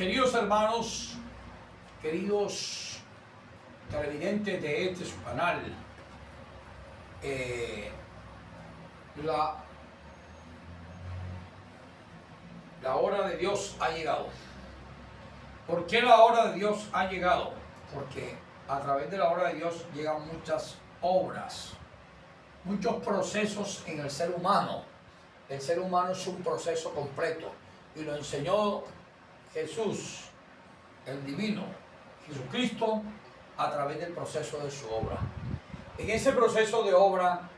Queridos hermanos, queridos televidentes de este su canal, la hora de Dios ha llegado. ¿Por qué la hora de Dios ha llegado? Porque a través de la hora de Dios llegan muchas obras, muchos procesos en el ser humano. El ser humano es un proceso completo y lo enseñó Jesús, el divino, Jesucristo, a través del proceso de su obra. En ese proceso de obra,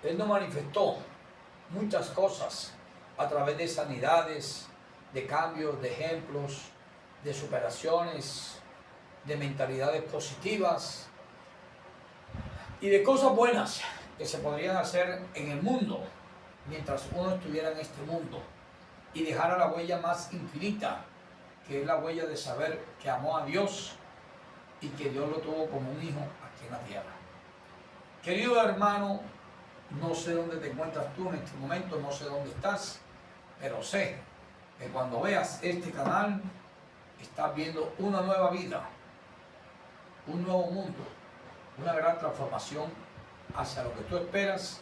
Él nos manifestó muchas cosas a través de sanidades, de cambios, de ejemplos, de superaciones, de mentalidades positivas y de cosas buenas que se podrían hacer en el mundo mientras uno estuviera en este mundo y dejara la huella más infinita, que es la huella de saber que amó a Dios y que Dios lo tuvo como un hijo aquí en la tierra. Querido hermano, no sé dónde te encuentras tú en este momento, no sé dónde estás, pero sé que cuando veas este canal estás viendo una nueva vida, un nuevo mundo, una gran transformación hacia lo que tú esperas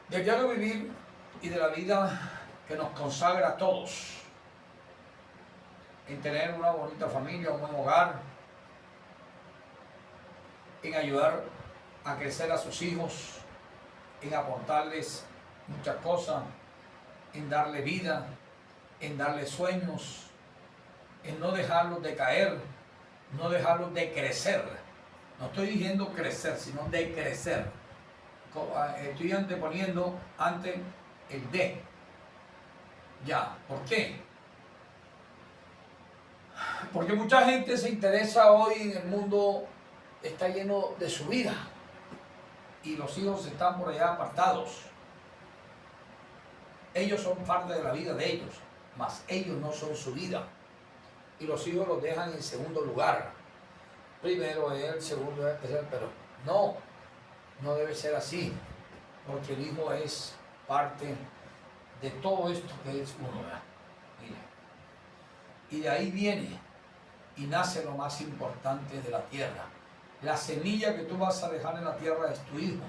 del diario vivir y de la vida que nos consagra a todos, en tener una bonita familia, un buen hogar, en ayudar a crecer a sus hijos, en aportarles muchas cosas, en darle vida, en darle sueños, en no dejarlos de caer, no dejarlos de crecer. No estoy diciendo crecer, sino de crecer. Estoy anteponiendo ante el de. Ya, ¿por qué? Porque mucha gente se interesa hoy en el mundo, está lleno de su vida y los hijos están por allá apartados. Ellos son parte de la vida de ellos, mas ellos no son su vida. Y los hijos los dejan en segundo lugar. Primero él, segundo él, tercero, pero no debe ser así, porque el hijo es parte de todo esto que es uno. Mira. Y de ahí viene y nace lo más importante de la tierra. La semilla que tú vas a dejar en la tierra es tu hijo.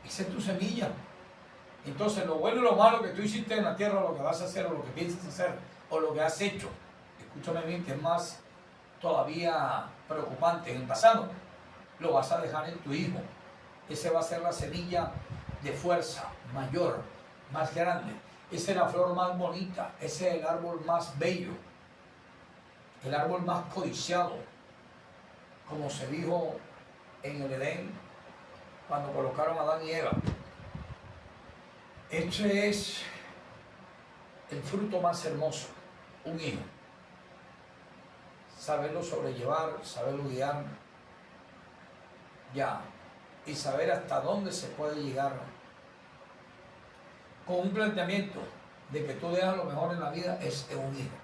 Esa es tu semilla. Entonces lo bueno y lo malo que tú hiciste en la tierra, lo que vas a hacer o lo que piensas hacer o lo que has hecho, escúchame bien, que es más todavía preocupante en el pasado, lo vas a dejar en tu hijo. Ese va a ser la semilla de fuerza mayor, más grande. Esa es la flor más bonita, ese es el árbol más bello, el árbol más codiciado, como se dijo en el Edén cuando colocaron a Adán y Eva. Este es el fruto más hermoso, un hijo. Saberlo sobrellevar, saberlo guiar, ya, y saber hasta dónde se puede llegar con un planteamiento de que tú dejas lo mejor en la vida es en un hijo.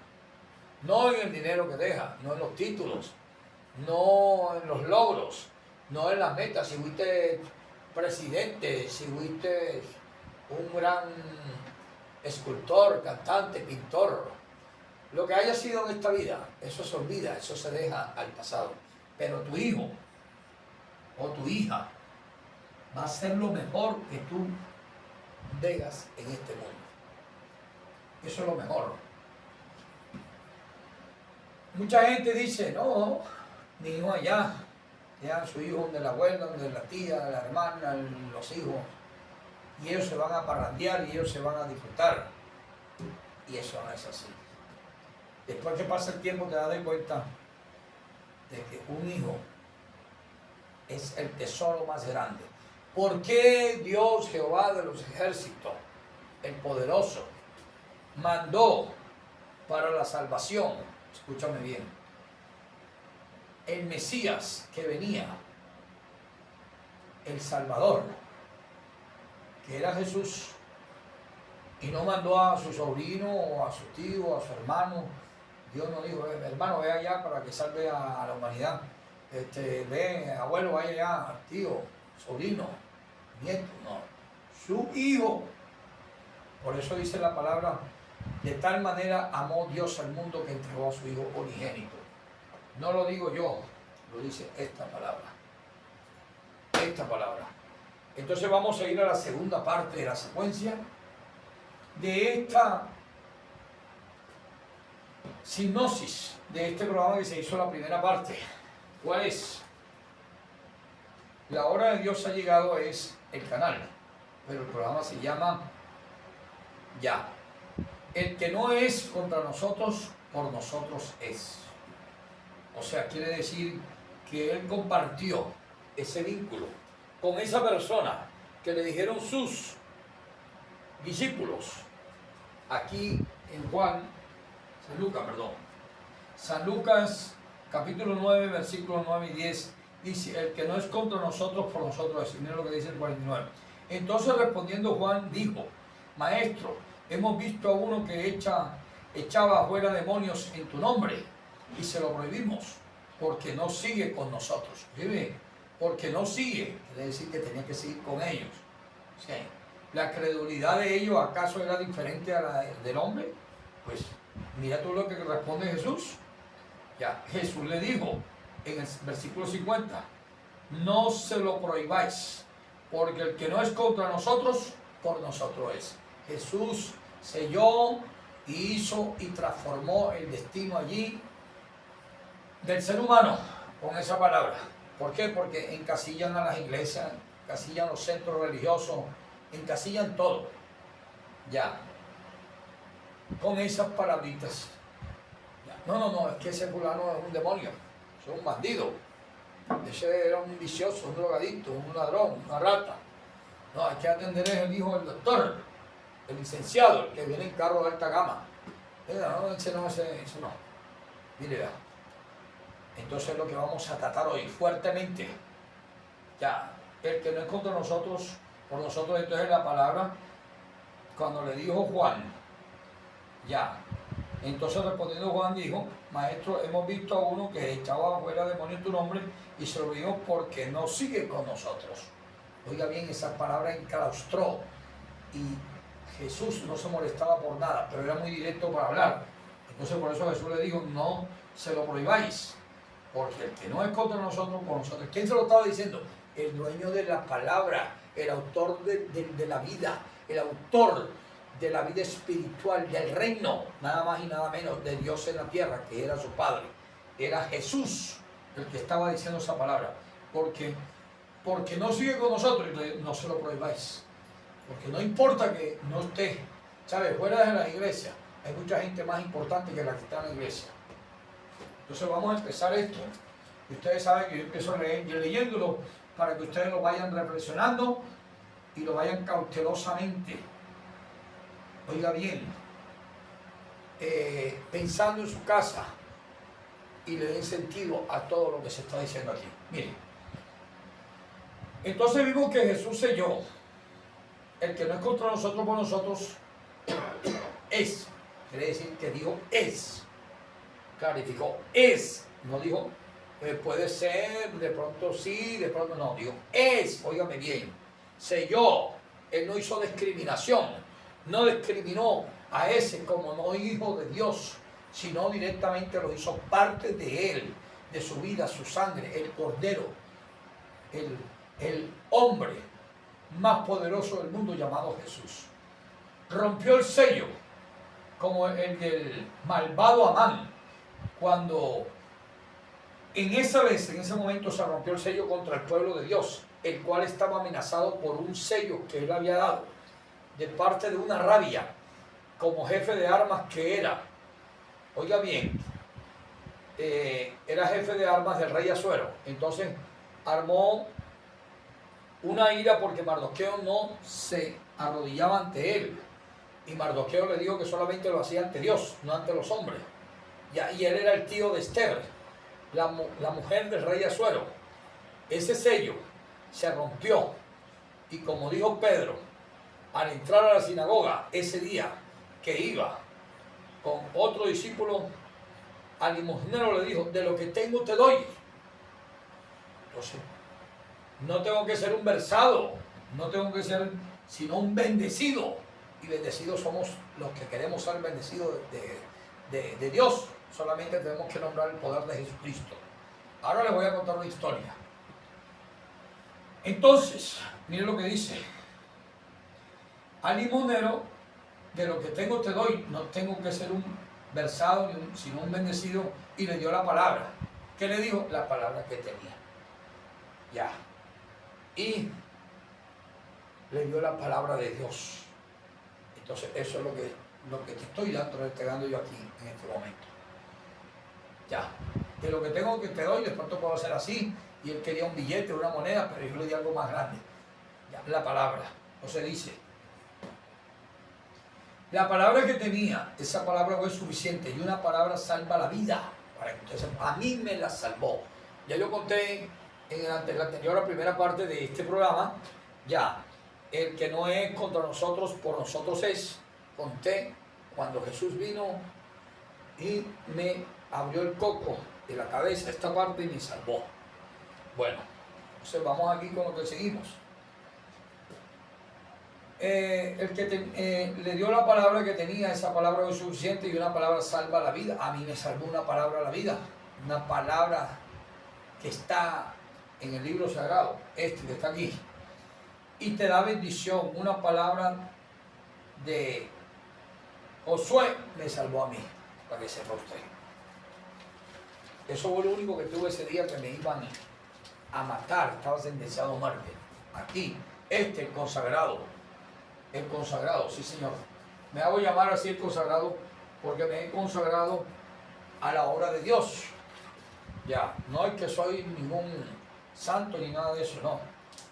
No en el dinero que dejas, no en los títulos, no en los logros, no en las metas. Si fuiste presidente, si fuiste un gran escultor, cantante, pintor, lo que haya sido en esta vida, eso se olvida, eso se deja al pasado. Pero tu hijo o tu hija va a ser lo mejor que tú dejas en este mundo. Eso es lo mejor. Mucha gente dice, no, mi hijo allá, dejan su hijo donde la abuela, donde la tía, la hermana, los hijos, y ellos se van a parrandear y ellos se van a disfrutar. Y eso no es así. Después que pasa el tiempo te das cuenta de que un hijo es el tesoro más grande. ¿Por qué Dios, Jehová de los ejércitos, el poderoso, mandó para la salvación, escúchame bien, el Mesías que venía, el Salvador, que era Jesús, y no mandó a su sobrino o a su tío o a su hermano? Dios no dijo, hermano, ve allá para que salve a la humanidad. Ve, abuelo, vaya allá, tío, sobrino, nieto. No, su hijo. Por eso dice la palabra De tal manera amó Dios al mundo que entregó a su Hijo unigénito. No lo digo yo, lo dice esta palabra. Esta palabra. Entonces vamos a ir a la segunda parte de la secuencia de esta sinopsis de este programa que se hizo la primera parte. ¿Cuál es? La hora de Dios ha llegado es el canal, pero el programa se llama Ya. El que no es contra nosotros, por nosotros es. O sea, quiere decir que él compartió ese vínculo con esa persona que le dijeron sus discípulos. Aquí en San Lucas capítulo 9, versículos 9 y 10, dice, el que no es contra nosotros, por nosotros es. Miren lo que dice el 49. Entonces respondiendo Juan dijo, Maestro, hemos visto a uno que echaba fuera demonios en tu nombre y se lo prohibimos porque no sigue con nosotros. ¿Sí? Porque no sigue, quiere decir que tenía que seguir con ellos. ¿Sí? ¿La credulidad de ellos acaso era diferente a la del hombre? Pues mira tú lo que responde Jesús. Ya, Jesús le dijo en el versículo 50, no se lo prohibáis, porque el que no es contra nosotros, por nosotros es. Jesús selló y hizo y transformó el destino allí del ser humano con esa palabra. ¿Por qué? Porque encasillan a las iglesias, encasillan los centros religiosos, encasillan todo. Ya. Con esas palabritas. Ya. No, es que ese fulano es un demonio, es un bandido. Ese era un vicioso, un drogadicto, un ladrón, una rata. No, hay que atender es el hijo del doctor, el licenciado, el que viene en carro de alta gama. Ese no. Mire, vea. Entonces lo que vamos a tratar hoy fuertemente, ya, el que no es contra nosotros, por nosotros, entonces la palabra, cuando le dijo Juan, ya, entonces respondiendo Juan dijo, Maestro, hemos visto a uno que echaba afuera demonios en tu nombre y se lo dijo porque no sigue con nosotros. Oiga bien, esa palabra enclaustró y Jesús no se molestaba por nada, pero era muy directo para hablar. Entonces por eso Jesús le dijo, no se lo prohibáis. Porque el que no es contra nosotros, por nosotros. ¿Quién se lo estaba diciendo? El dueño de la palabra, el autor de la vida, el autor de la vida espiritual, del reino, nada más y nada menos, de Dios en la tierra, que era su Padre. Era Jesús el que estaba diciendo esa palabra. Porque no sigue con nosotros, no se lo prohibáis. Porque no importa que no esté, ¿sabes? Fuera de la iglesia, hay mucha gente más importante que la que está en la iglesia. Entonces vamos a empezar esto. Y ustedes saben que yo empiezo leyéndolo para que ustedes lo vayan reflexionando y lo vayan cautelosamente. Oiga bien, pensando en su casa y le den sentido a todo lo que se está diciendo aquí. Miren, entonces vimos que Jesús selló, el que no es contra nosotros, por nosotros es. Quiere decir que dijo es. Clarificó, es, no dijo, puede ser, de pronto sí, de pronto no, dijo, es, óigame bien, selló, él no hizo discriminación, no discriminó a ese como no hijo de Dios, sino directamente lo hizo parte de él, de su vida, su sangre, el cordero, el hombre más poderoso del mundo llamado Jesús. Rompió el sello, como el del malvado Amán, cuando en ese momento se rompió el sello contra el pueblo de Dios, el cual estaba amenazado por un sello que él había dado de parte de una rabia como jefe de armas que era. Oiga bien, era jefe de armas del rey Asuero. Entonces armó una ira porque Mardoqueo no se arrodillaba ante él. Y Mardoqueo le dijo que solamente lo hacía ante Dios, no ante los hombres. Y él era el tío de Esther, la mujer del rey Asuero. Ese sello se rompió. Y como dijo Pedro, al entrar a la sinagoga ese día que iba con otro discípulo, al limosnero le dijo, de lo que tengo te doy. Entonces, no tengo que ser un versado, no tengo que ser sino un bendecido. y bendecidos somos los que queremos ser bendecidos de Dios. Solamente tenemos que nombrar el poder de Jesucristo. Ahora les voy a contar una historia. Entonces, miren lo que dice. Al limonero, de lo que tengo te doy, no tengo que ser un versado, sino un bendecido, y le dio la palabra. ¿Qué le dijo? La palabra que tenía. Ya. Y le dio la palabra de Dios. Entonces, eso es lo que te estoy entregando yo aquí en este momento. Ya. De lo que tengo que te doy, de pronto puedo hacer así, y él quería un billete, una moneda, pero yo le di algo más grande. Ya, la palabra. Entonces dice, la palabra que tenía, esa palabra fue suficiente, y una palabra salva la vida. Para que entonces, a mí me la salvó. Ya yo conté en la anterior, primera parte de este programa, ya, el que no es contra nosotros, por nosotros es. Conté cuando Jesús vino y me abrió el coco de la cabeza, esta parte, y me salvó. Bueno, entonces vamos aquí con lo que seguimos. El que le dio la palabra que tenía, esa palabra es suficiente, y una palabra salva la vida. A mí me salvó una palabra la vida, una palabra que está en el libro sagrado, este que está aquí, y te da bendición. Una palabra de Josué me salvó a mí, para que sepa usted. Eso fue lo único que tuve ese día que me iban a matar, estaba sentenciado a muerte. Aquí, el consagrado, sí señor. Me hago llamar así el consagrado porque me he consagrado a la obra de Dios. Ya, no es que soy ningún santo ni nada de eso, no.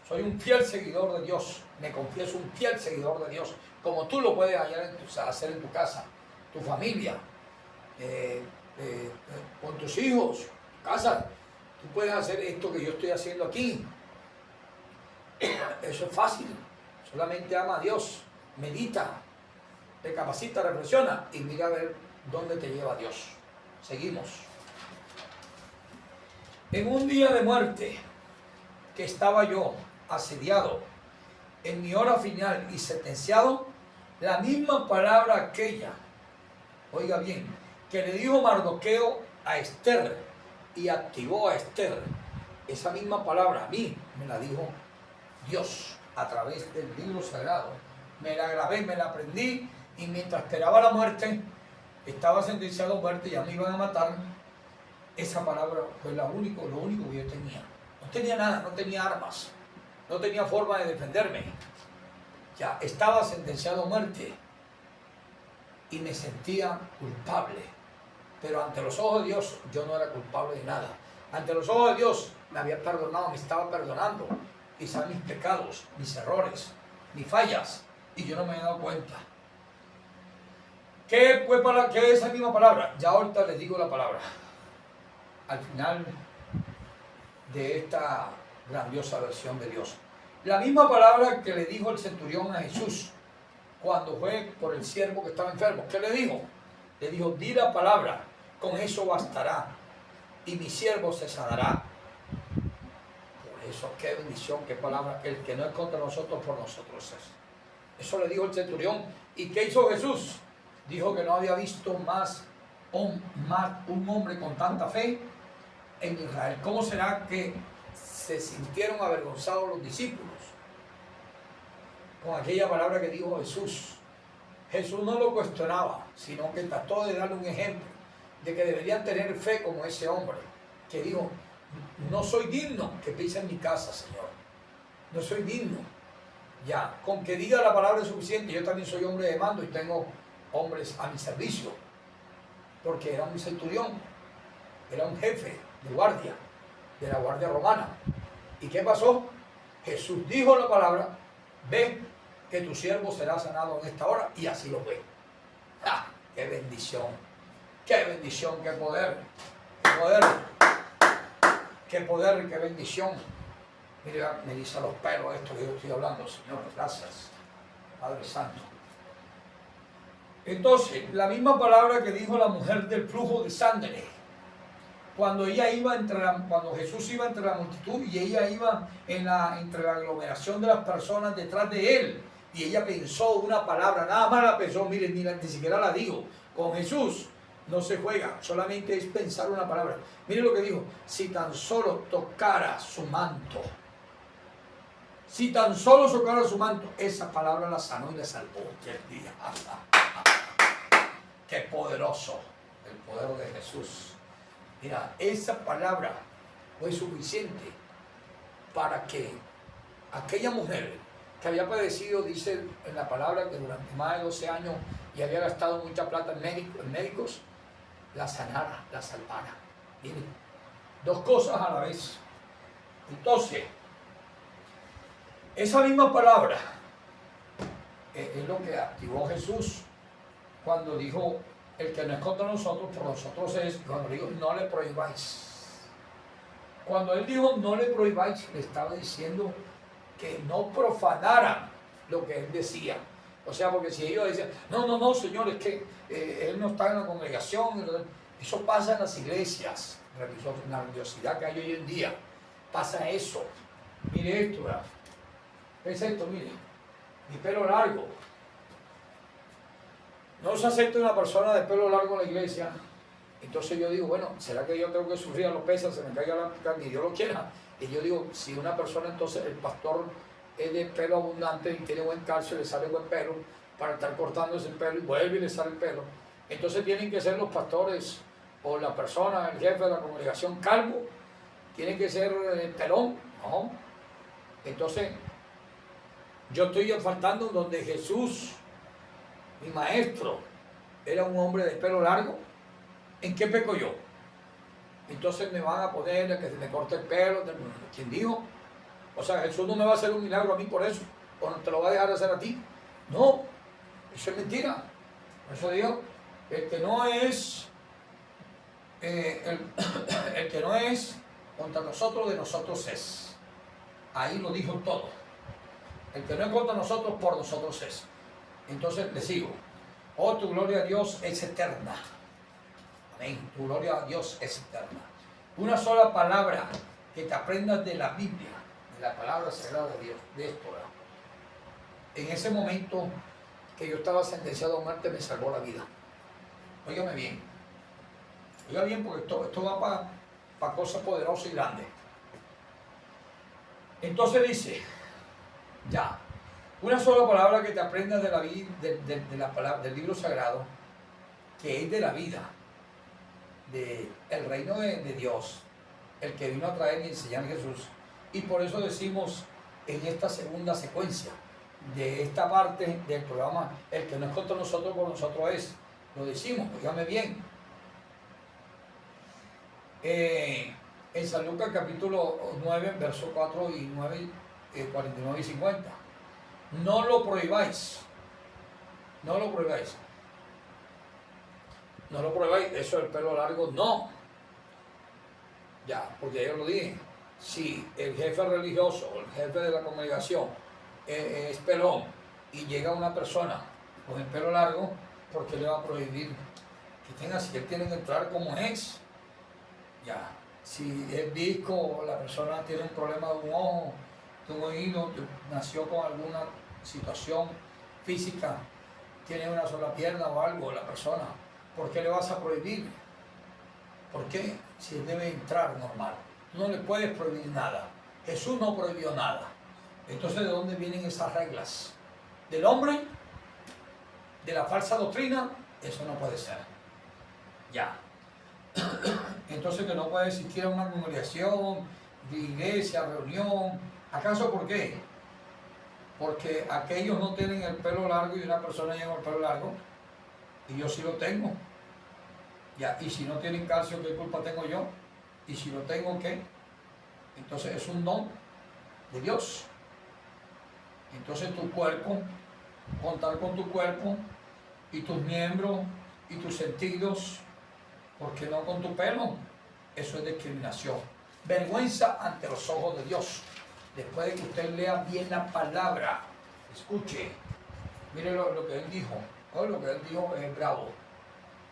Soy un fiel seguidor de Dios, me confieso un fiel seguidor de Dios, como tú lo puedes hacer en tu casa, tu familia, con tus hijos, tu casa. Tú puedes hacer esto que yo estoy haciendo aquí. Eso es fácil. Solamente ama a Dios, medita, recapacita, reflexiona y mira a ver dónde te lleva Dios. Seguimos. En un día de muerte que estaba yo asediado en mi hora final y sentenciado, la misma palabra aquella, oiga bien, que le dijo Mardoqueo a Esther y activó a Esther, esa misma palabra a mí me la dijo Dios a través del libro sagrado. Me la grabé, me la aprendí, y mientras esperaba la muerte, estaba sentenciado a muerte, ya me iban a matar. Esa palabra fue lo único que yo tenía. No tenía nada, no tenía armas, no tenía forma de defenderme. Ya estaba sentenciado a muerte y me sentía culpable. Pero ante los ojos de Dios yo no era culpable de nada. Ante los ojos de Dios me había perdonado, me estaba perdonando. Quizás mis pecados, mis errores, mis fallas, y yo no me he dado cuenta. ¿Qué es esa misma palabra? Ya ahorita les digo la palabra. Al final de esta grandiosa versión de Dios. La misma palabra que le dijo el centurión a Jesús cuando fue por el siervo que estaba enfermo. ¿Qué le dijo? Le dijo, di la palabra, con eso bastará, y mi siervo se sanará. Por eso, qué bendición, qué palabra. El que no es contra nosotros, por nosotros es. Eso le dijo el centurión. ¿Y qué hizo Jesús? Dijo que no había visto más un hombre con tanta fe en Israel. ¿Cómo será que se sintieron avergonzados los discípulos con aquella palabra que dijo Jesús? Jesús no lo cuestionaba, sino que trató de darle un ejemplo de que deberían tener fe como ese hombre, que dijo, no soy digno que pise en mi casa, Señor. No soy digno. Ya, con que diga la palabra es suficiente. Yo también soy hombre de mando y tengo hombres a mi servicio, porque era un centurión, era un jefe de guardia, de la guardia romana. ¿Y qué pasó? Jesús dijo la palabra, ve que tu siervo será sanado en esta hora, y así lo fue. ¡Ah! ¡Qué bendición! ¡Qué bendición! ¡Qué poder! ¡Qué poder! ¡Qué poder! ¡Qué bendición! Mira, me dice los pelos esto que yo estoy hablando, Señor. Gracias, Padre Santo. Entonces, la misma palabra que dijo la mujer del flujo de sangre, cuando Jesús iba entre la multitud y ella iba entre la aglomeración de las personas detrás de él, y ella pensó una palabra, nada más la pensó, miren, ni siquiera la digo. Con Jesús no se juega, solamente es pensar una palabra. Miren lo que dijo, si tan solo tocara su manto, si tan solo tocara su manto, esa palabra la sanó y la salvó. Qué poderoso el poder de Jesús. Mira, esa palabra fue suficiente para que aquella mujer que había padecido, dice en la palabra que durante más de 12 años y había gastado mucha plata en médicos, la sanara, la salvara. Miren, dos cosas a la vez. Entonces, esa misma palabra es lo que activó Jesús cuando dijo, el que no es contra nosotros, por nosotros es, cuando dijo, no le prohibáis. Cuando él dijo, no le prohibáis, le estaba diciendo que no profanaran lo que él decía. O sea, porque si ellos decían, no, señor, es que él no está en la congregación, eso pasa en las iglesias, en la religiosidad que hay hoy en día, pasa eso. Mire esto, ¿verdad? ¿Qué es esto? Mire, mi pelo largo. No se acepta una persona de pelo largo en la iglesia. Entonces yo digo, bueno, ¿será que yo tengo que sufrir a los pesas, se me caiga la carne, ni Dios lo quiera? Y yo digo, si una persona, entonces el pastor es de pelo abundante y tiene buen calcio, le sale buen pelo, para estar cortándose el pelo y vuelve y le sale el pelo, entonces tienen que ser los pastores o la persona, el jefe de la congregación calvo, tiene que ser pelón, no. Entonces, yo estoy faltando donde Jesús, mi maestro, era un hombre de pelo largo. ¿En qué peco yo? Entonces me van a poner a que se me corte el pelo. ¿Quién dijo? O sea, Jesús no me va a hacer un milagro a mí por eso, o no te lo va a dejar hacer a ti. No, eso es mentira. Por eso digo, el que no es, el que no es contra nosotros, de nosotros es. Ahí lo dijo todo. El que no es contra nosotros, por nosotros es. Entonces le sigo. Oh, tu gloria a Dios es eterna. Amén. Tu gloria a Dios es eterna. Una sola palabra que te aprendas de la Biblia, de la palabra sagrada de Dios, de esto, ¿verdad? En ese momento que yo estaba sentenciado a muerte, me salvó la vida. Óigame bien. Oiga bien, porque esto va para cosas poderosas y grandes. Entonces dice, ya, una sola palabra que te aprendas de la vida, de la palabra, del libro sagrado, que es de la vida, del reino de Dios, el que vino a traer y enseñar a Jesús. Y por eso decimos en esta segunda secuencia de esta parte del programa, el que no es contra nosotros, por nosotros es. Lo decimos, dígame bien. En San Lucas capítulo 9, versos 4 y 9, 49 y 50. No lo prohibáis. No lo prohibáis. No lo prohibáis, eso del pelo largo, no. Ya, porque yo lo dije. Si el jefe religioso, el jefe de la congregación es pelón y llega una persona con el pelo largo, ¿por qué le va a prohibir que tenga? Si él tiene que entrar como es. Ya, si es visco, la persona tiene un problema de un ojo, de un oído, nació con alguna situación física, tiene una sola pierna o algo, la persona, ¿por qué le vas a prohibir? ¿Por qué? Si él debe entrar normal. Tú no le puedes prohibir nada. Jesús no prohibió nada. Entonces, ¿de dónde vienen esas reglas? ¿Del hombre? ¿De la falsa doctrina? Eso no puede ser. Ya. Entonces, que no puede existir una congregación, de iglesia, reunión. ¿Acaso por qué? Porque aquellos no tienen el pelo largo y una persona lleva el pelo largo y yo sí lo tengo. Ya, y si no tienen calcio, ¿qué culpa tengo yo? Y si lo tengo, ¿qué? Entonces es un don de Dios. Entonces tu cuerpo, contar con tu cuerpo y tus miembros y tus sentidos, ¿por qué no con tu pelo? Eso es discriminación. Vergüenza ante los ojos de Dios. Después de que usted lea bien la palabra, escuche, mire lo que él dijo. Oye, lo que él dijo es bravo.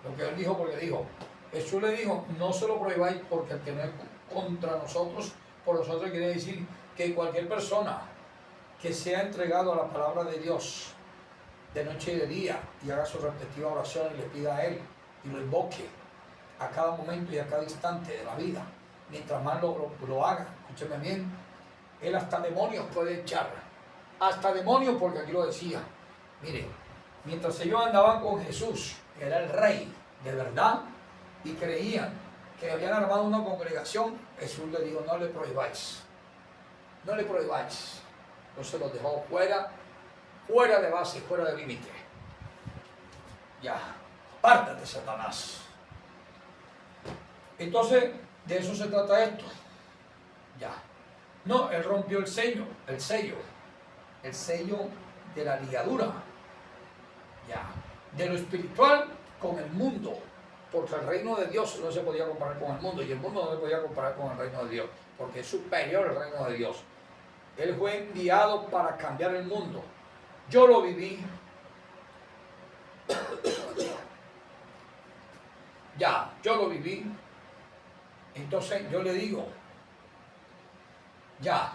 Lo que él dijo, porque dijo, Jesús le dijo, no se lo prohibáis porque el que no es contra nosotros, por nosotros quiere decir que cualquier persona que sea entregado a la palabra de Dios de noche y de día y haga su respectiva oración y le pida a Él y lo invoque a cada momento y a cada instante de la vida. Mientras más lo haga, escúcheme bien, Él hasta demonios puede echar. Hasta demonios, porque aquí lo decía. Mire, mientras ellos andaban con Jesús, que era el rey de verdad, y creían que habían armado una congregación, Jesús le dijo, no le prohibáis. No le prohibáis. Entonces los dejó fuera de base, fuera de límite. Ya, apártate, Satanás. Entonces, de eso se trata esto. Ya. No, él rompió el sello de la ligadura. Ya. De lo espiritual con el mundo. Porque el reino de Dios no se podía comparar con el mundo y el mundo no se podía comparar con el reino de Dios, porque es superior al reino de Dios. Él fue enviado para cambiar el mundo. Yo lo viví. Ya, yo lo viví. Entonces yo le digo, ya,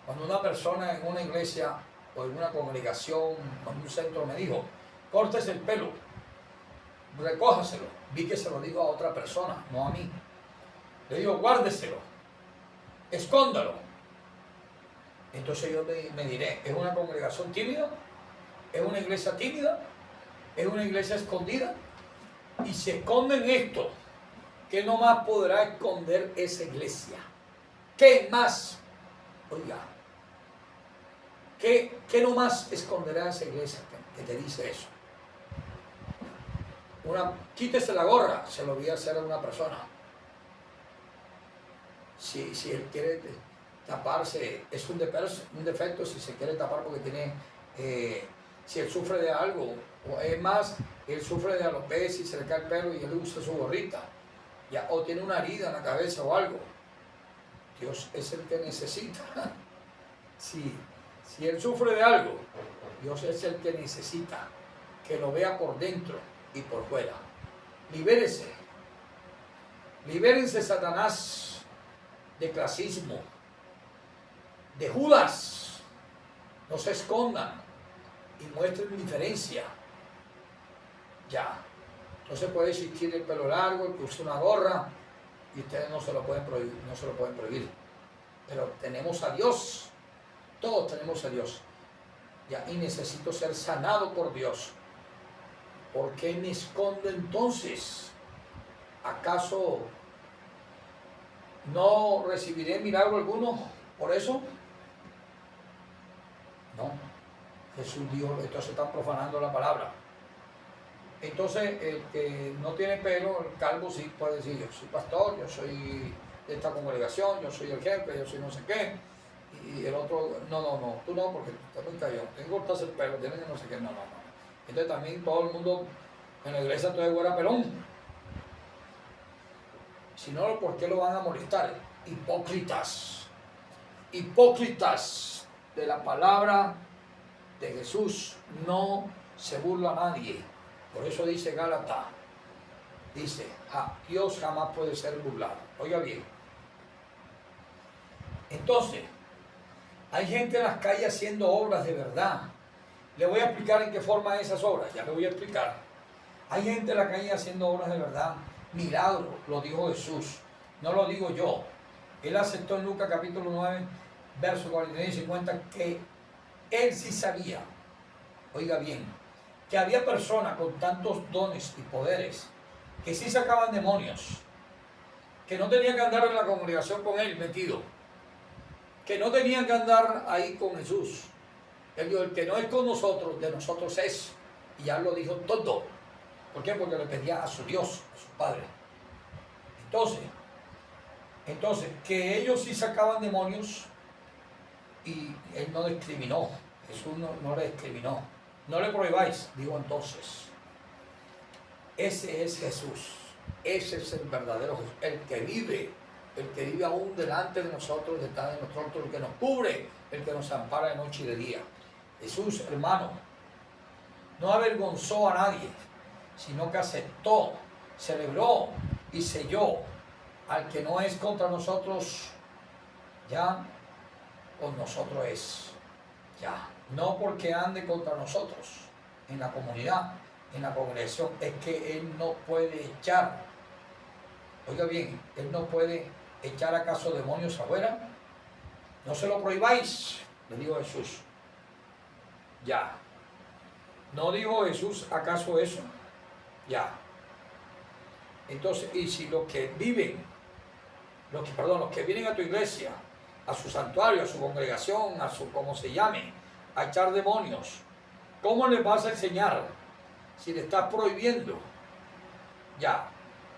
cuando una persona en una iglesia o en una congregación o en un centro me dijo, córtese el pelo, recójaselo, vi que se lo digo a otra persona, no a mí. Le digo, guárdeselo, escóndalo. Entonces yo me diré, ¿es una congregación tímida? ¿Es una iglesia tímida? ¿Es una iglesia escondida? Y si esconden esto, ¿qué no más podrá esconder esa iglesia? ¿Qué más? Oiga, ¿qué no más esconderá esa iglesia que te dice eso? Quítese la gorra, se lo voy a hacer a una persona. Si él quiere taparse, es un defecto si se quiere tapar porque tiene, si él sufre de algo, o es más, él sufre de alopecia y se le cae el pelo y él usa su gorrita, ya, o tiene una herida en la cabeza o algo. Dios es el que necesita. Si él sufre de algo, Dios es el que necesita que lo vea por dentro y por fuera. Libérese. Libérense, Satanás, de clasismo, de Judas. No se escondan y muestren diferencia. Ya. Entonces puede existir el pelo largo, el que use una gorra, y ustedes no se lo pueden prohibir. Pero tenemos a Dios. Todos tenemos a Dios. Ya, y necesito ser sanado por Dios. ¿Por qué me escondo entonces? ¿Acaso no recibiré milagro alguno por eso? No. Jesús dijo, entonces están profanando la palabra. Entonces, el que no tiene pelo, el calvo sí puede decir, yo soy pastor, yo soy de esta congregación, yo soy el jefe, yo soy no sé qué. Y el otro, no, tú no, porque tú estás muy callado. Tengo que cortarse el pelo, tienes que no sé qué, no. Entonces también todo el mundo en la iglesia todavía fuera pelón. Si no, ¿por qué lo van a molestar? Hipócritas. Hipócritas de la palabra de Jesús. No se burla a nadie. Por eso dice Gálatas, dice, Dios jamás puede ser burlado. Oiga bien. Entonces, hay gente en las calles haciendo obras de verdad. Le voy a explicar en qué forma esas obras, ya le voy a explicar. Hay gente en la calle haciendo obras de verdad. Milagro, lo dijo Jesús, no lo digo yo. Él aceptó en Lucas capítulo 9, versos 49 y 50, que él sí sabía, oiga bien, que había personas con tantos dones y poderes que sí sacaban demonios, que no tenían que andar en la congregación con él metido, que no tenían que andar ahí con Jesús. Él dijo, el que no es con nosotros, de nosotros es. Y ya lo dijo todo. ¿Por qué? Porque le pedía a su Dios, a su Padre. Entonces, que ellos sí sacaban demonios y él no discriminó. Jesús no le discriminó. No le prohibáis, digo entonces. Ese es Jesús. Ese es el verdadero Jesús. El que vive aún delante de nosotros, detrás de nosotros, el que nos cubre, el que nos ampara de noche y de día. Jesús, hermano, no avergonzó a nadie, sino que aceptó, celebró y selló al que no es contra nosotros, ya con nosotros es. Ya, no porque ande contra nosotros en la comunidad, en la congregación, es que Él no puede echar, oiga bien, Él no puede echar acaso demonios afuera. No se lo prohibáis, le dijo Jesús. Ya. ¿No dijo Jesús acaso eso? Ya. Entonces, y si los que viven, los que vienen a tu iglesia, a su santuario, a su congregación, a su como se llame, a echar demonios, ¿cómo les vas a enseñar si le estás prohibiendo? Ya.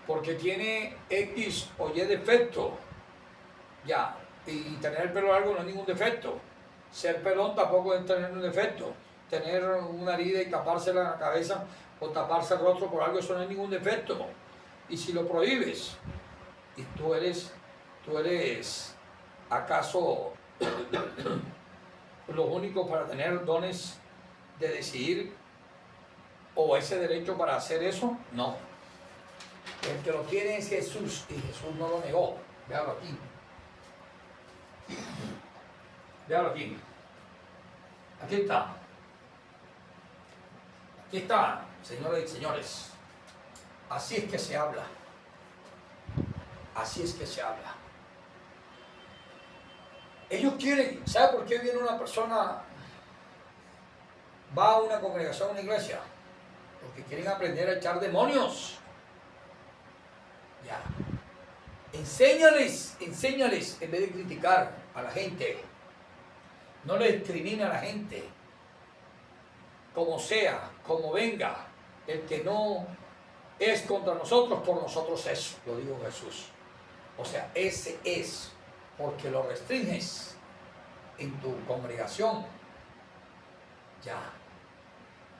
Porque tiene X o Y defecto. Ya. Y tener el pelo largo no es ningún defecto. Ser pelón tampoco es tener un defecto. Tener una herida y tapársela en la cabeza o taparse el rostro por algo, eso no es ningún defecto. Y si lo prohíbes, y tú eres acaso lo único para tener dones de decidir o ese derecho para hacer eso, no. El que lo tiene es Jesús y Jesús no lo negó. Véalo aquí. Véalo aquí. Aquí está. Aquí está, señoras y señores. Así es que se habla. Así es que se habla. Ellos quieren, ¿sabe por qué viene una persona, va a una congregación, a una iglesia? Porque quieren aprender a echar demonios. Ya. Enséñales en vez de criticar a la gente. No le discrimina a la gente. Como sea, como venga, el que no es contra nosotros, por nosotros es, lo dijo Jesús. O sea, ese es, porque lo restringes en tu congregación. Ya.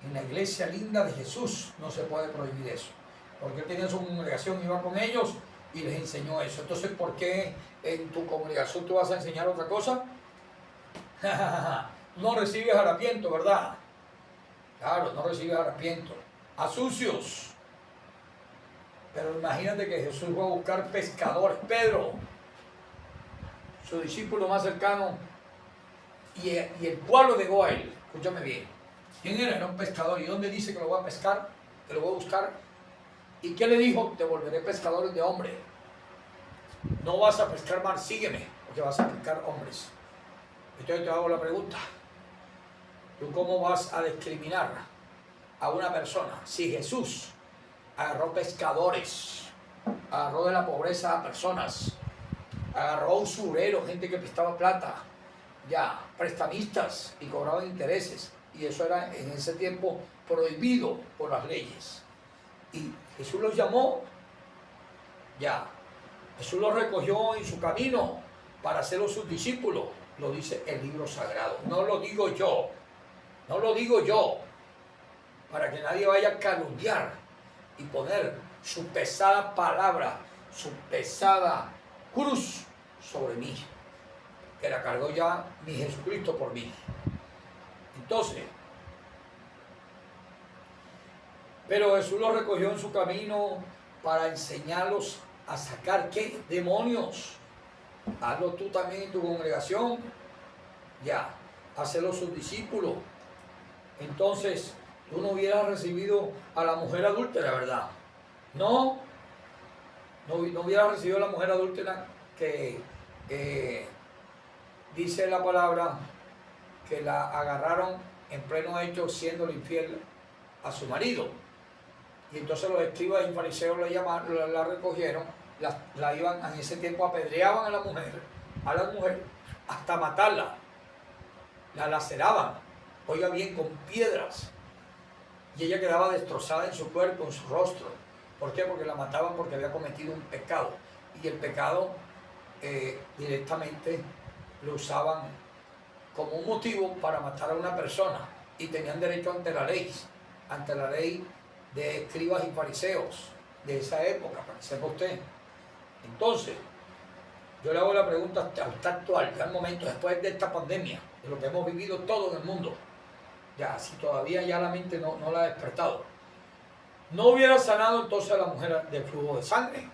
En la iglesia linda de Jesús no se puede prohibir eso. Porque él tenía su congregación, iba con ellos y les enseñó eso. Entonces, ¿por qué en tu congregación tú vas a enseñar otra cosa? No recibes harapiento, ¿verdad? Claro, no recibes harapiento. A sucios. Pero imagínate que Jesús fue a buscar pescadores. Pedro, su discípulo más cercano, y el cual lo negó a él. Escúchame bien. ¿Quién era? Era un pescador. ¿Y dónde dice que lo voy a pescar? Que lo voy a buscar. ¿Y qué le dijo? Te volveré pescadores de hombres. No vas a pescar mar, sígueme, porque vas a pescar hombres. Entonces te hago la pregunta. ¿Tú cómo vas a discriminar a una persona si Jesús agarró pescadores, agarró de la pobreza a personas, agarró usureros, gente que prestaba plata, ya, prestamistas y cobraban intereses? Y eso era en ese tiempo prohibido por las leyes. Y Jesús los llamó, ya, Jesús los recogió en su camino para hacerlos sus discípulos. Lo dice el libro sagrado, no lo digo yo, no lo digo yo, para que nadie vaya a calumniar y poner su pesada palabra, su pesada cruz sobre mí, que la cargó ya mi Jesucristo por mí. Entonces, pero Jesús los recogió en su camino para enseñarlos a sacar, ¿qué? Demonios. Hazlo tú también en tu congregación, ya, hazlo sus discípulos. Entonces, tú no hubieras recibido a la mujer adúltera, ¿verdad? No hubieras recibido a la mujer adúltera que dice la palabra que la agarraron en pleno hecho siendo infiel a su marido. Y entonces los escribas y fariseos la recogieron, la iban, en ese tiempo apedreaban a la mujer hasta matarla, la laceraban, oiga bien, con piedras, y ella quedaba destrozada en su cuerpo, en su rostro. ¿Por qué? Porque la mataban porque había cometido un pecado, y el pecado directamente lo usaban como un motivo para matar a una persona, y tenían derecho ante la ley de escribas y fariseos de esa época, para que sepa usted. Entonces, yo le hago la pregunta hasta actual, ya al momento, después de esta pandemia, de lo que hemos vivido todo en el mundo, ya, si todavía ya la mente no la ha despertado, ¿no hubiera sanado entonces a la mujer del flujo de sangre?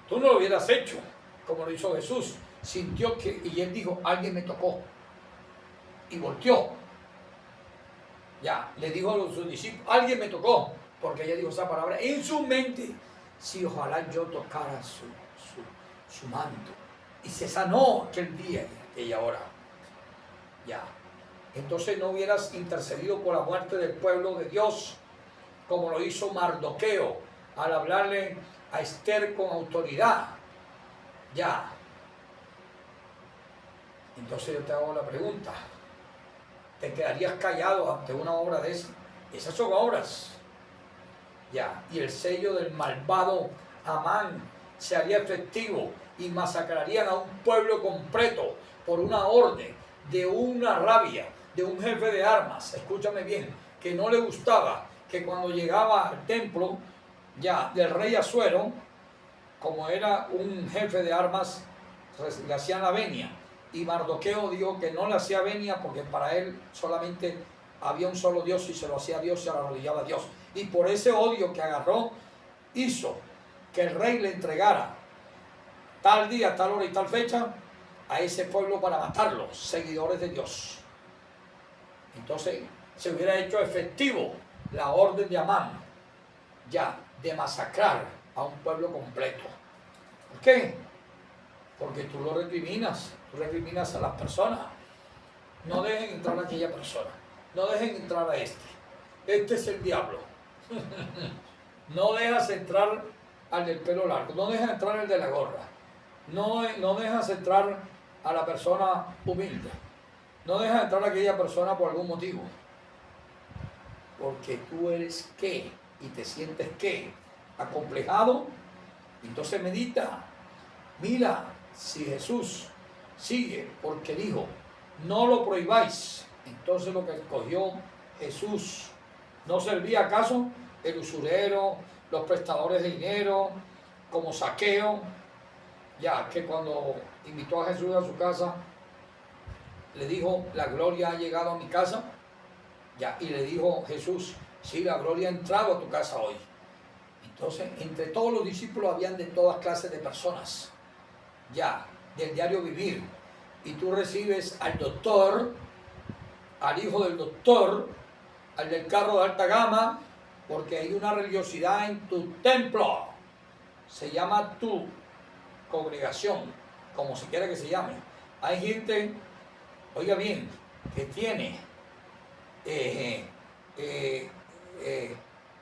Tú no lo hubieras hecho, como lo hizo Jesús. Sintió que, y él dijo, alguien me tocó. y volteó. Ya, le dijo a sus discípulos, alguien me tocó, porque ella dijo esa palabra en su mente. Sí, ojalá yo tocara su manto. Y se sanó aquel día, aquella hora. Ya. Entonces no hubieras intercedido por la muerte del pueblo de Dios, como lo hizo Mardoqueo, al hablarle a Esther con autoridad. Ya. Entonces yo te hago la pregunta. ¿Te quedarías callado ante una obra de esa? Esas son obras. Ya. Y el sello del malvado Amán se haría efectivo y masacrarían a un pueblo completo por una orden de una rabia de un jefe de armas, escúchame bien, que no le gustaba que cuando llegaba al templo ya del rey Asuero, como era un jefe de armas, le hacían la venia. Y Mardoqueo dijo que no le hacía venia porque para él solamente había un solo Dios y se lo hacía a Dios y se lo arrodillaba a Dios. Y por ese odio que agarró, hizo que el rey le entregara tal día, tal hora y tal fecha a ese pueblo para matarlos, seguidores de Dios. Entonces se hubiera hecho efectivo la orden de Amán, ya, de masacrar a un pueblo completo. ¿Por qué? Porque tú lo recriminas a las personas. No dejen entrar a aquella persona, no dejen entrar a este. Este es el diablo. No dejas entrar al del pelo largo, no dejas entrar al de la gorra, no dejas entrar a la persona humilde. No dejas entrar a aquella persona por algún motivo. Porque tú eres qué y te sientes qué, acomplejado. Entonces medita. Mira, si Jesús sigue porque dijo, no lo prohibáis. Entonces lo que escogió Jesús, ¿no servía acaso el usurero, los prestadores de dinero, como Zaqueo? Ya que cuando invitó a Jesús a su casa, le dijo, la gloria ha llegado a mi casa. Ya, y le dijo Jesús, sí, la gloria ha entrado a tu casa hoy. Entonces, entre todos los discípulos habían de todas clases de personas, ya, del diario vivir. Y tú recibes al doctor, al hijo del doctor, al del carro de alta gama, porque hay una religiosidad en tu templo. Se llama tu congregación, como se quiera que se llame. Hay gente, oiga bien, que tiene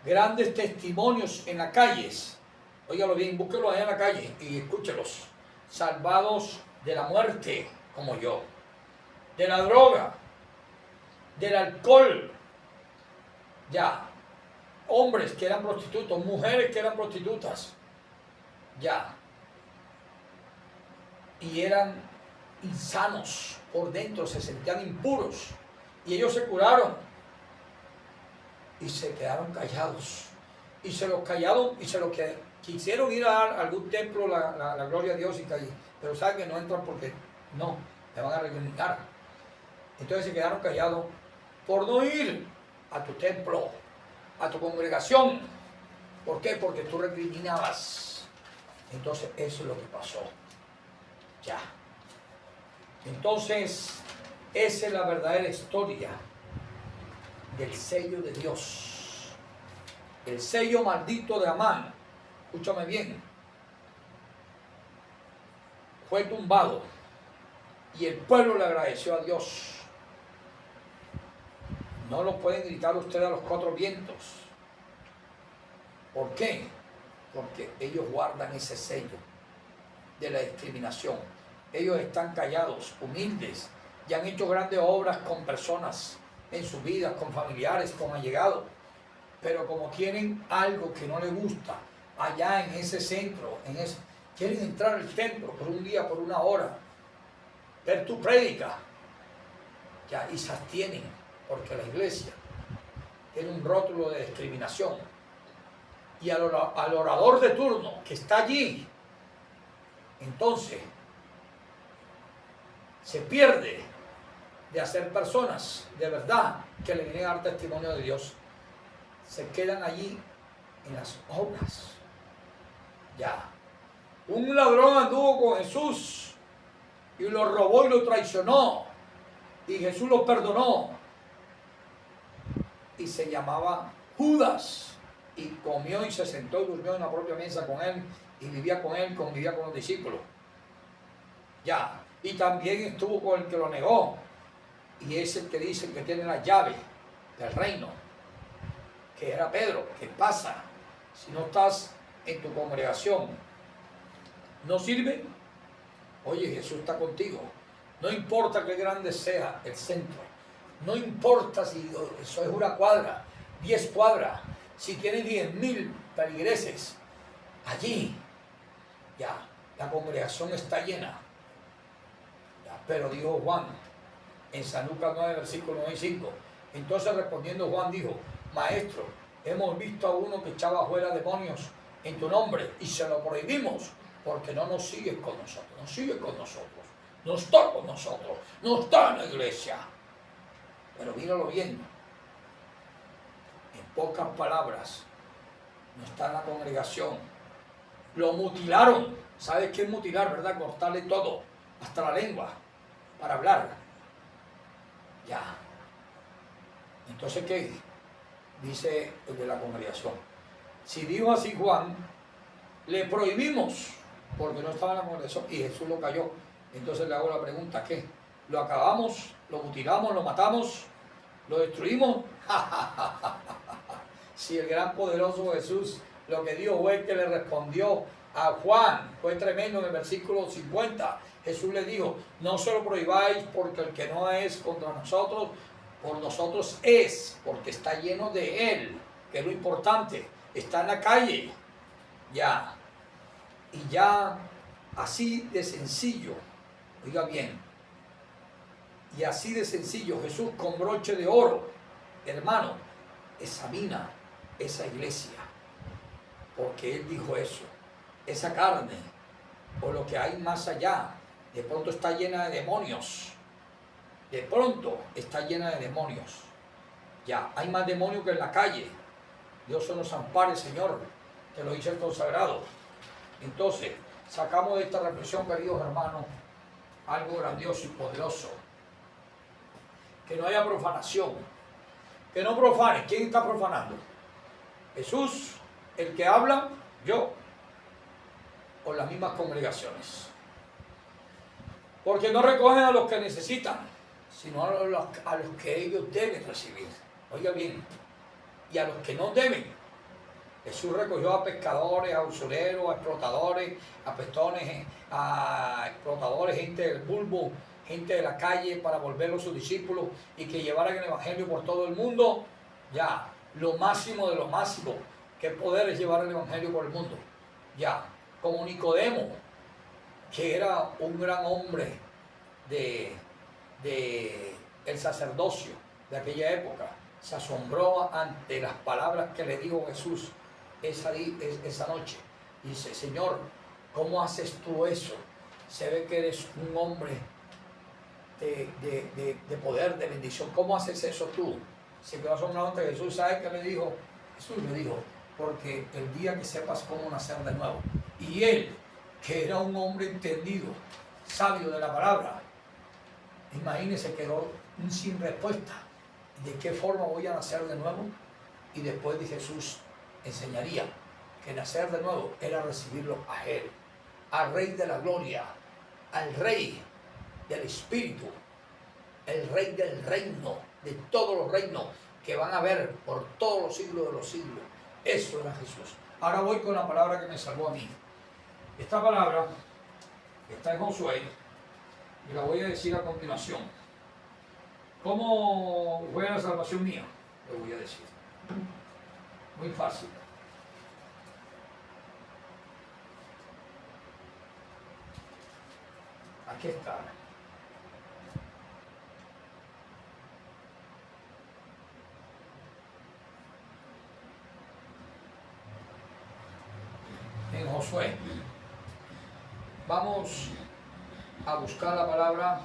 grandes testimonios en las calles. Óigalo bien, búsquelo allá en la calle y escúchelos. Salvados de la muerte, como yo, de la droga, del alcohol, ya, hombres que eran prostitutos, mujeres que eran prostitutas, ya, y eran insanos por dentro, se sentían impuros, y ellos se curaron y se quedaron callados, y se los callaron y se los que quisieron ir a dar algún templo la gloria a Dios y caí, pero saben que no entran porque no, me van a reivindicar. Entonces se quedaron callados por no ir a tu templo, a tu congregación. ¿Por qué? Porque tú recriminabas. Entonces eso es lo que pasó. Ya. Entonces, esa es la verdadera historia del sello de Dios. El sello maldito de Amán, escúchame bien, fue tumbado y el pueblo le agradeció a Dios. No lo pueden gritar ustedes a los cuatro vientos. ¿Por qué? Porque ellos guardan ese sello de la discriminación. Ellos están callados, humildes, y han hecho grandes obras con personas en sus vidas, con familiares, con allegados. Pero como tienen algo que no les gusta, allá en ese centro, quieren entrar al templo por un día, por una hora, ver tu prédica, ya, y se abstienen, porque la iglesia tiene un rótulo de discriminación. Y al orador de turno que está allí, entonces se pierde de hacer personas de verdad que le vienen a dar testimonio de Dios. Se quedan allí en las obras. Ya. Un ladrón anduvo con Jesús y lo robó y lo traicionó. Y Jesús lo perdonó. Y se llamaba Judas. Y comió y se sentó y durmió en la propia mesa con él. Y vivía con él, convivía con los discípulos. Ya. Y también estuvo con el que lo negó. Y es el que dice que tiene la llave del reino. Que era Pedro. ¿Qué pasa? Si no estás en tu congregación, ¿no sirve? Oye, Jesús está contigo. No importa qué grande sea el centro. No importa si eso es una cuadra, 10 cuadras. Si tiene 10.000 feligreses, allí ya la congregación está llena. Ya, pero dijo Juan en San Lucas 9, versículo 95. Entonces respondiendo Juan dijo: Maestro, hemos visto a uno que echaba fuera demonios en tu nombre y se lo prohibimos porque no nos sigues con nosotros. No sigue con nosotros. No está con nosotros. No está en la iglesia. Pero míralo bien. En pocas palabras, no está en la congregación. Lo mutilaron. ¿Sabes qué es mutilar, verdad? Cortarle todo, hasta la lengua, para hablar. Ya. Entonces, ¿qué dice el de la congregación? Si dijo así Juan, le prohibimos porque no estaba en la congregación y Jesús lo cayó. Entonces le hago la pregunta: ¿qué? ¿Lo acabamos? ¿Lo mutilamos? ¿Lo matamos? ¿Lo destruimos? Si el gran poderoso Jesús lo que dijo fue que le respondió a Juan, fue tremendo en el versículo 50. Jesús le dijo: no se lo prohibáis porque el que no es contra nosotros, por nosotros es, porque está lleno de él, que es lo importante, está en la calle, ya, y ya así de sencillo, oiga bien, y así de sencillo, Jesús con broche de oro, hermano, examina esa iglesia, porque él dijo eso, esa carne, o lo que hay más allá, de pronto está llena de demonios, de pronto está llena de demonios, ya, hay más demonios que en la calle. Dios se nos ampare, Señor, te lo dice el consagrado. Entonces, sacamos de esta reflexión, queridos hermanos, algo grandioso y poderoso. Que no haya profanación, que no profane. ¿Quién está profanando? Jesús, el que habla, yo, o las mismas congregaciones. Porque no recogen a los que necesitan, sino a los que ellos deben recibir. Oiga bien, y a los que no deben. Jesús recogió a pescadores, a usureros, a explotadores, a pestones, a explotadores, gente del bulbo, gente de la calle, para volverlos sus discípulos y que llevaran el evangelio por todo el mundo. Ya, lo máximo de lo máximo. ¿Qué poder es llevar el evangelio por el mundo? Ya, como Nicodemo, que era un gran hombre de el sacerdocio de aquella época, se asombró ante las palabras que le dijo Jesús esa noche. Y dice: Señor, ¿cómo haces tú eso? Se ve que eres un hombre de poder, de bendición. ¿Cómo haces eso tú? Se quedó asombrado ante Jesús. ¿Sabe qué le dijo? Jesús le dijo: porque el día que sepas cómo nacer de nuevo. Y él, que era un hombre entendido, sabio de la palabra, imagínese, quedó sin respuesta. ¿De qué forma voy a nacer de nuevo? Y después de Jesús enseñaría que nacer de nuevo era recibirlo a él, al Rey de la Gloria, al Rey del Espíritu, el Rey del reino, de todos los reinos que van a haber por todos los siglos de los siglos. Eso era Jesús. Ahora voy con la palabra que me salvó a mí. Esta palabra está en Josué y la voy a decir a continuación. ¿Cómo fue la salvación mía? Le voy a decir. Muy fácil. Aquí está. En Josué. Vamos a buscar la palabra.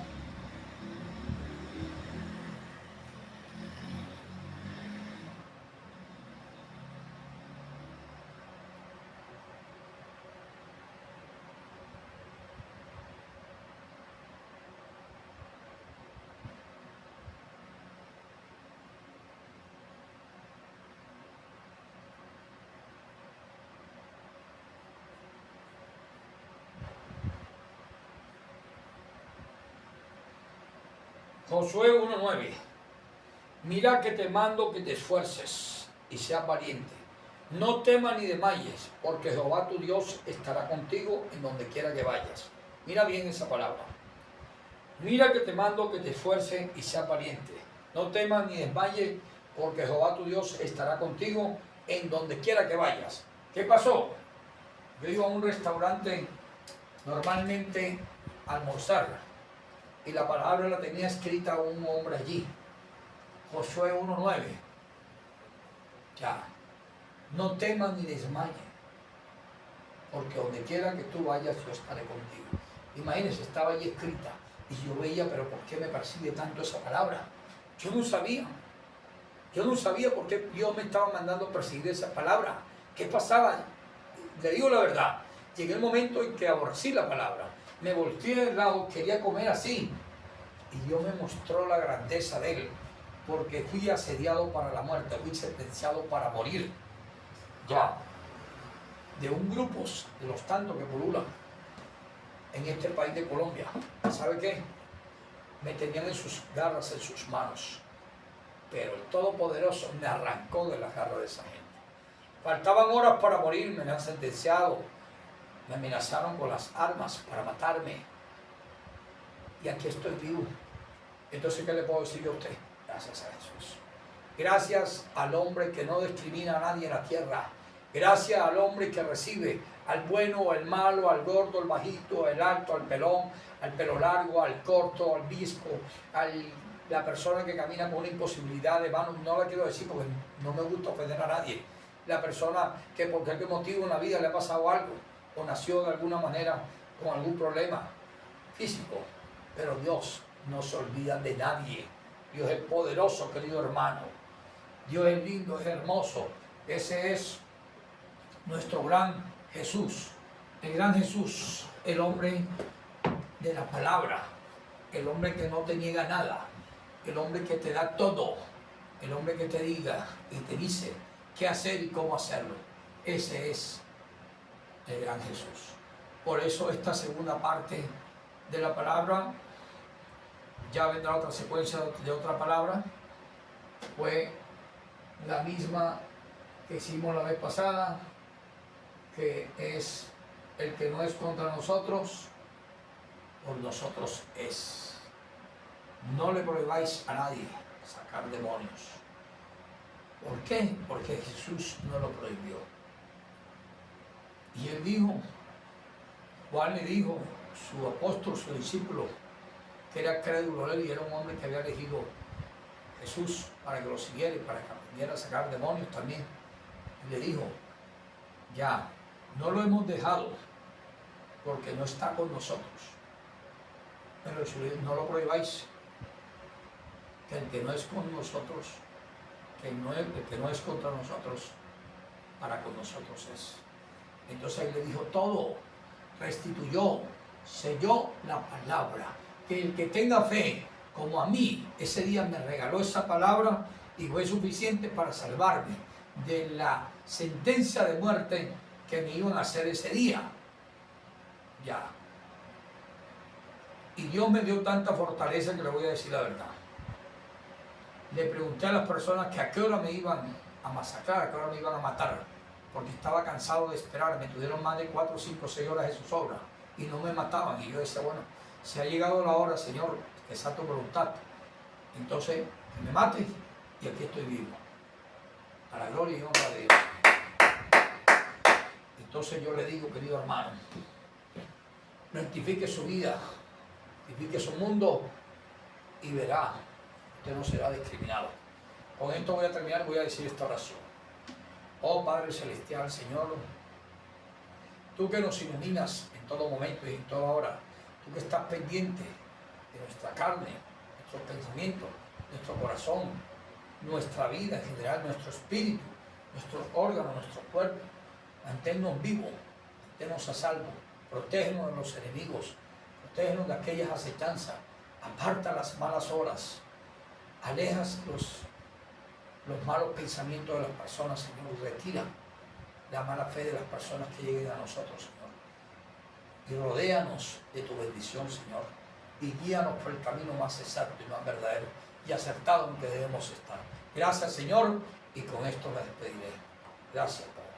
Josué 1:9. Mira que te mando que te esfuerces y seas valiente. No temas ni desmayes, porque Jehová tu Dios estará contigo en donde quiera que vayas. Mira bien esa palabra. Mira que te mando que te esfuerces y seas valiente. No temas ni desmayes, porque Jehová tu Dios estará contigo en donde quiera que vayas. ¿Qué pasó? Yo iba a un restaurante normalmente a almorzar y la palabra la tenía escrita un hombre allí. Josué 1:9. Ya. No temas ni desmayes, porque donde quiera que tú vayas yo estaré contigo. Imagínense, estaba allí escrita y yo veía, pero ¿por qué me persigue tanto esa palabra? Yo no sabía por qué Dios me estaba mandando perseguir esa palabra. ¿Qué pasaba? Le digo la verdad, llegué el momento en que aborrecí la palabra, me volteé del lado, quería comer así, y Dios me mostró la grandeza de Él, porque fui asediado para la muerte, fui sentenciado para morir, ya, de un grupo de los tantos que pululan en este país de Colombia. ¿Sabe qué? Me tenían en sus garras, en sus manos, pero el Todopoderoso me arrancó de las garras de esa gente. Faltaban horas para morir, me han sentenciado, me amenazaron con las armas para matarme, y aquí estoy vivo. Entonces, ¿qué le puedo decir a usted? Gracias a Jesús. Gracias al hombre que no discrimina a nadie en la tierra. Gracias al hombre que recibe al bueno, al malo, al gordo, al bajito, al alto, al pelón, al pelo largo, al corto, al visco, la persona que camina con una imposibilidad de mano. No la quiero decir porque no me gusta ofender a nadie. La persona que por cualquier motivo en la vida le ha pasado algo o nació de alguna manera con algún problema físico, pero Dios no se olvida de nadie. Dios es poderoso, querido hermano. Dios es lindo, es hermoso. Ese es nuestro gran Jesús, el gran Jesús, el hombre de la palabra, el hombre que no te niega nada, el hombre que te da todo, el hombre que te diga y te dice qué hacer y cómo hacerlo. Ese es el gran Jesús. Por eso esta segunda parte de la palabra, ya vendrá otra secuencia de otra palabra, fue la misma que hicimos la vez pasada, que es el que no es contra nosotros, por nosotros es. No le prohibáis a nadie sacar demonios. ¿Por qué? Porque Jesús no lo prohibió. Y él dijo, Juan le dijo, su apóstol, su discípulo, que era crédulo él y era un hombre que había elegido Jesús para que lo siguiera y para que aprendiera a sacar demonios también. Y le dijo, ya, no lo hemos dejado porque no está con nosotros. Pero no lo prohibáis, que el que no es con nosotros, el que no es contra nosotros, para con nosotros es. Entonces él le dijo todo, restituyó, selló la palabra, que el que tenga fe, como a mí, ese día me regaló esa palabra y fue suficiente para salvarme de la sentencia de muerte que me iban a hacer ese día. Ya. Y Dios me dio tanta fortaleza que le voy a decir la verdad. Le pregunté a las personas que a qué hora me iban a masacrar, a qué hora me iban a matar, porque estaba cansado de esperar. Me tuvieron más de 4, 5, 6 horas de sus obras y no me mataban. Y yo decía, bueno, si ha llegado la hora, Señor, que sea tu voluntad, entonces que me mates y aquí estoy vivo, a la gloria y honra de Dios. Entonces yo le digo, querido hermano, rectifique su vida, rectifique su mundo y verá, usted no será discriminado. Con esto voy a terminar, voy a decir esta oración. Oh Padre Celestial, Señor, tú que nos iluminas en todo momento y en toda hora, tú que estás pendiente de nuestra carne, nuestros pensamientos, nuestro corazón, nuestra vida en general, nuestro espíritu, nuestros órganos, nuestro cuerpo, manténnos vivos, manténnos a salvo, protégenos de los enemigos, protégenos de aquellas acechanzas, aparta las malas horas, alejas los malos pensamientos de las personas, Señor, y retira la mala fe de las personas que lleguen a nosotros, Señor. Y rodéanos de tu bendición, Señor. y guíanos por el camino más exacto y más verdadero y acertado en que debemos estar. Gracias, Señor, y con esto me despediré. Gracias, Padre.